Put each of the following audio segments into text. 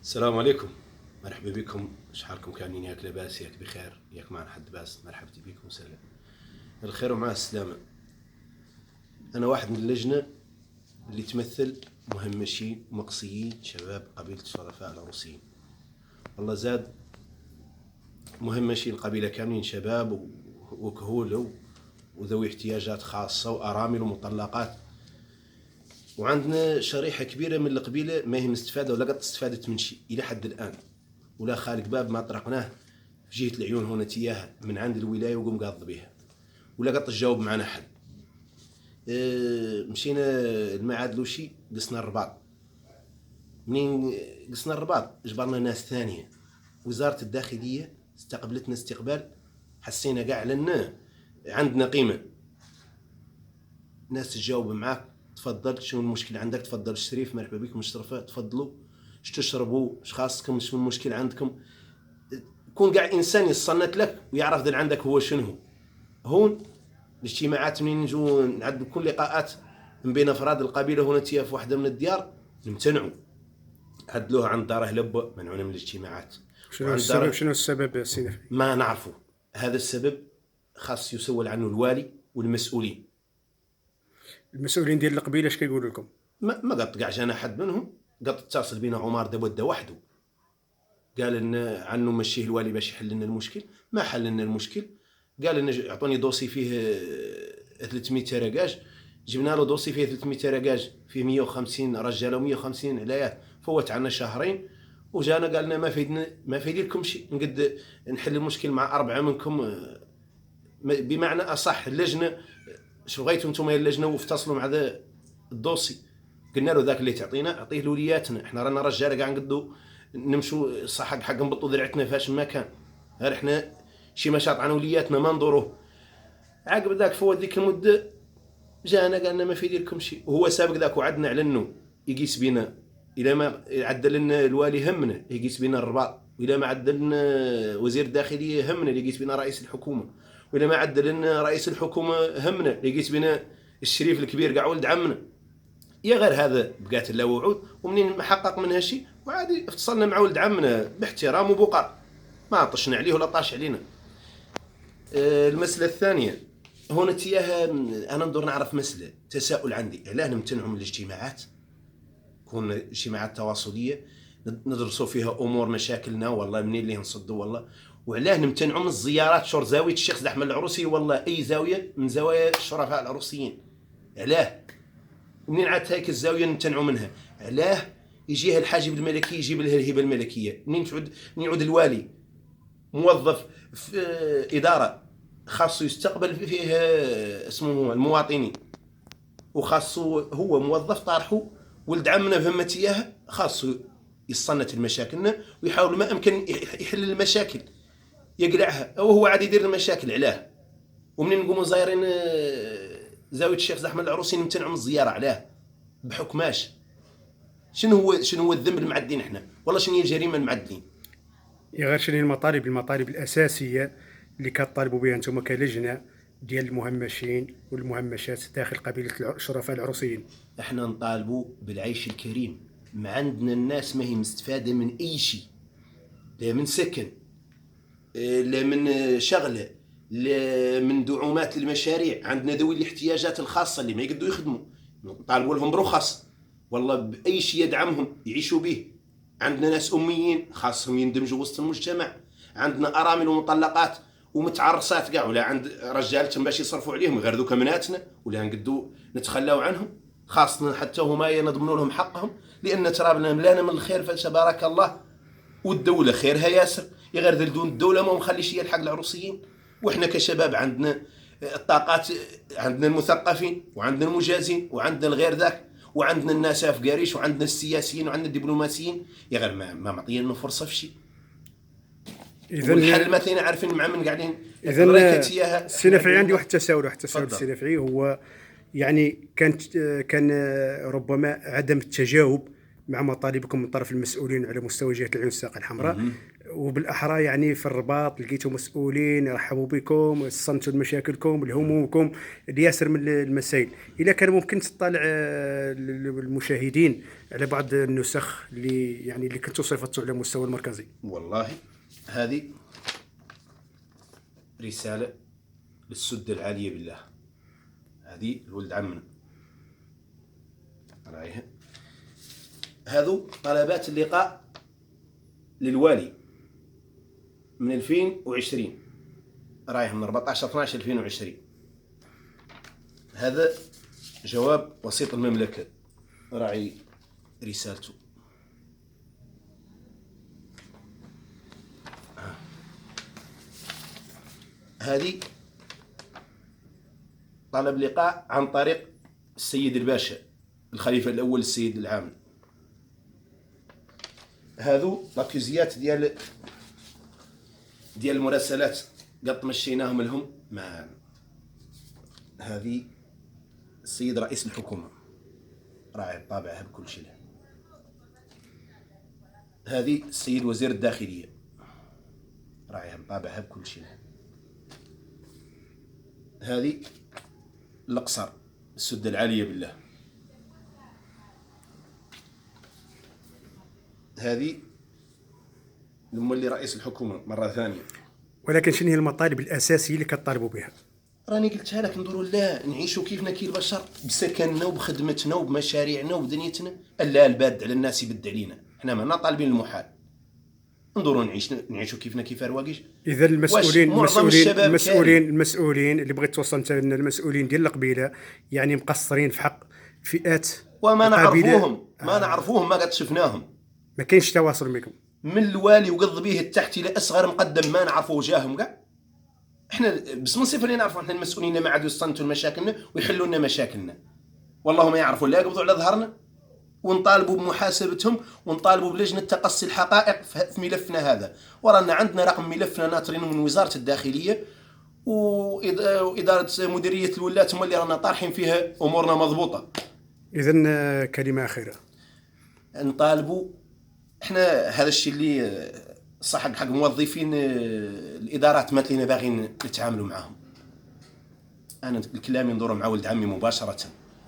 السلام عليكم، مرحبا بكم. شحالكم كاملين؟ ياك لاباس؟ ياك بخير؟ ياك معنا حد باس؟ مرحبا بكم وسهلا. الخير ومع السلامة. أنا واحد من اللجنة اللي تمثل مهمشين ومقصيين شباب قبيلة الشرفاء العروسيين. والله زاد مهمشين القبيلة كاملين شباب وكهول وذوي احتياجات خاصة وأرامل ومطلقات، وعندنا شريحة كبيرة من القبيلة ما هي مستفادة ولا قد استفادت من شيء إلى حد الآن، ولا خالق باب ما طرقناه في جهة العيون هنا تياها من عند الولاية وقوم قاض بها، ولا قط تجاوب معنا حد. مشينا المعاد لوشي، قصنا الرباط. منين قصنا الرباط جبرنا ناس ثانية، وزارة الداخلية استقبلتنا استقبال حسينا قاع لنا عندنا قيمة. ناس تجاوب معاك، تفضل شنو المشكلة عندك، تفضل الشريف مرحبا بكم الشرفاء، تفضلوا اش تشربوا، اش خاصكم، شنو المشكلة عندكم. كون قاع انسان يصنت لك ويعرف ذا عندك هو شنو. هون الاجتماعات منين نجو نعد كل لقاءات من بين افراد القبيله هنا تيا في واحده من الديار نمتنعوا، عدلوها عند داره لبه، منعونا من الاجتماعات. شنو السبب سيدي؟ ما نعرفه. هذا السبب خاص يسول عنه الوالي والمسؤولين. المسؤولين ديال القبيله اش كيقولوا لكم؟ ما قد قاع جانا حد منهم. قد اتصل بينا عمر دبوده وحده، قال ان عنه مشيه الوالي باش يحل لنا المشكل. ما حل لنا المشكل. قال لنا اعطوني دوسي فيه 300 رقاج. جبنا له دوسي فيه 300 رقاج فيه 150 رجاله و150 علايات. فوت عنا شهرين وجانا قال لنا ما فايد لكم شيء، نقد نحل المشكل مع 4 منكم. بمعنى اصح اللجنه شو بغيتوا انتم يا اللجنه واتصلوا مع ذا الدوسي. قلنا له ذاك اللي تعطينا اعطيه لولياتنا، احنا رانا رجال قاعد نقدو نمشوا صح حق نبطوا ذرعتنا فاش ما كان. غير احنا شي مشاط عن ولياتنا ما ندوروه. عقب ذاك فوت ذيك المده جانا قال لنا ما في ديركم شيء، وهو سابق ذاك وعدنا على انه يقيس بينا. الى ما عدل لنا الوالي همنا يقيس بينا الرباط، والى ما عدل لنا وزير الداخليه همنا يقيس بينا رئيس الحكومه، والى ما عدل لنا رئيس الحكومه همنا يقيس بينا الشريف الكبير قاع ولد عمنا. يا غير هذا بقات له وعود، ومنين ما حقق منها شيء وعادي اتصلنا مع ولد عمنا باحترام وبقار، ما طشنا عليه ولا طاش علينا. المسألة الثانية هنا تياها أنا ندور نعرف مسألة تساؤل عندي، علاه نمتنعوا من الاجتماعات؟ كون اجتماعات تواصلية ندرسوا فيها أمور مشاكلنا والله منين اللي نصدوا والله. وعلاه نمتنعوا من الزيارات شور زاوية الشيخ زحمة العروسي والله أي زاوية من زوايا الشرفاء العروسيين؟ علاه؟ ومنين عاد هيك الزاوية نمتنعوا منها؟ علاه يجيها الحاجب الملكي يجيب لها الهبة الملكية؟ منين يعود الوالي موظف في إدارة خاصه يستقبل فيه اسمه المواطنين، وخاصه هو موظف طارحه ولد عمنا فهمت اياها، خاصه يصنت المشاكلنا ويحاول ما امكن يحل المشاكل يقلعها، او هو عاد يدير المشاكل علاه. ومنين نقوموا زايرين زاويه الشيخ زحمه العروسي نمتنعوا من الزياره علاه بحكماش؟ شنو هو الذنب المعدين احنا؟ والله شنو هي الجريمه المعدين؟ يا غير شنو المطالب الاساسيه اللي كطالبوا بها انتم كلجنه ديال المهمشين والمهمشات داخل قبيله الشرفاء العروسيين؟ احنا نطالبوا بالعيش الكريم. ما عندنا الناس ما هي مستفاده من اي شيء، لا من سكن، لا من شغله، لا من دعومات للمشاريع. عندنا ذوي الاحتياجات الخاصه اللي ما يقدروا يخدموا، نطالبوا لهم برخص والله باي شيء يدعمهم يعيشوا به. عندنا ناس اميين خاصهم يندمجوا وسط المجتمع. عندنا ارامل ومطلقات ومتعرسات كاع، ولا عند رجالتهم باش يصرفوا عليهم غير ذوك مناتنا، ولا نقدوا نتخلاو عنهم. خاصنا حتى هما نضمنوا لهم حقهم، لان ترابنا ملانا من الخير فتبارك الله، والدوله خيرها ياسر. غير دون الدوله ما مخليش يلحق العروسيين. واحنا كشباب عندنا الطاقات، عندنا المثقفين وعندنا المجازين وعندنا الغير ذاك، وعندنا الناس في قريش وعندنا السياسيين وعندنا الدبلوماسيين. يا غير ما معطيين لنا فرصه في شيء. والحل مثلا عارفين مع من قاعدين. اذا السنافعي عندي واحد التساؤل السنافعي، هو يعني كان ربما عدم التجاوب مع مطالبكم من طرف المسؤولين على مستوى جهه العيون الساقه الحمراء، وبالاحرى يعني في الرباط لقيتوا مسؤولين يرحبوا بكم، صنتوا مشاكلكم لهمومكم لياسر من المسائل. اذا كان ممكن تطلع المشاهدين على بعض النسخ اللي كنتوا صيفطتوا على المستوى المركزي. والله هذه رسالة للسدة العالية بالله، هذه الولد عمنا رايها. هذو طلبات اللقاء للوالي من 2020 رايح من 14/12/2020. هذا جواب وسيط المملكة راعي رسالته. هذه طلب لقاء عن طريق السيد الباشا الخليفة الأول السيد العامل. هذو لاكوزيات ديال المراسلات قد مشيناهم لهم مع هذه السيد رئيس الحكومة راعي طابعها بكل شيء. هذه السيد وزير الداخلية راعيها طابعها بكل شيء. هذه الأقصر السدة العالية بالله. هذه اللي رئيس الحكومة مرة ثانية. ولكن شنو هي المطالب الاساسيه اللي كطالبوا بها؟ راني قلتها لك، ندوروا لا نعيشوا كيفنا كي البشر بسكننا وبخدمتنا وبمشاريعنا وبدنيتنا. لا الباد على الناس يبد علينا، حنا مانا طالبين المحال، ندوروا نعيشوا كيفنا كيف رواقيش. اذا المسؤولين اللي بغيت توصل انت لنا، المسؤولين ديال القبيله يعني مقصرين في حق فئات وما نعرفوهم ما قد شفناهم، ما كاينش تواصل معكم من الوالي وقض به التحت الى اصغر مقدم ما نعرفوا وجاههم كاع. احنا بس من صفر اللي نعرفوا احنا المسؤولين ما عاد يستنتوا مشاكلنا ويحلوا لنا مشاكلنا، والله ما يعرفوا لا يقبضوا على ظهرنا، ونطالبوا بمحاسبتهم ونطالبوا بلجنه تقصي الحقائق في ملفنا هذا. ورانا عندنا رقم ملفنا ناطرينه من وزاره الداخليه واداره مديريه الولاة، هم اللي رانا طارحين فيها امورنا مضبوطه. اذا كلمه اخيره نطالبوا احنا هذا الشيء اللي صح حق موظفين الادارات مثلنا باغيين نتعاملوا معهم. انا الكلام ندور مع ولد عمي مباشره،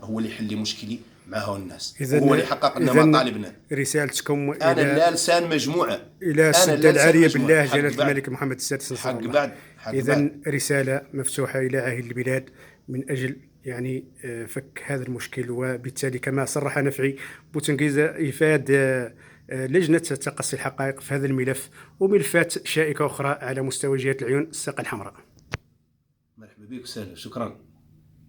هو اللي يحل لي مشكلي معها الناس، هو اللي حقق لنا مطالبنا. رسالتكم انا لا لسان مجموعه الى السده العاليه بالله جلاله الملك محمد السادس حق بعد. اذا رساله مفتوحه الى اهل البلاد من اجل يعني فك هذا المشكل، وبالتالي كما صرح نفعي بوتنقيز افاد لجنه تقصي الحقائق في هذا الملف وملفات شائكه اخرى على مستوى جهه العيون الساقه الحمراء. مرحبا بك وسهلا، شكرا.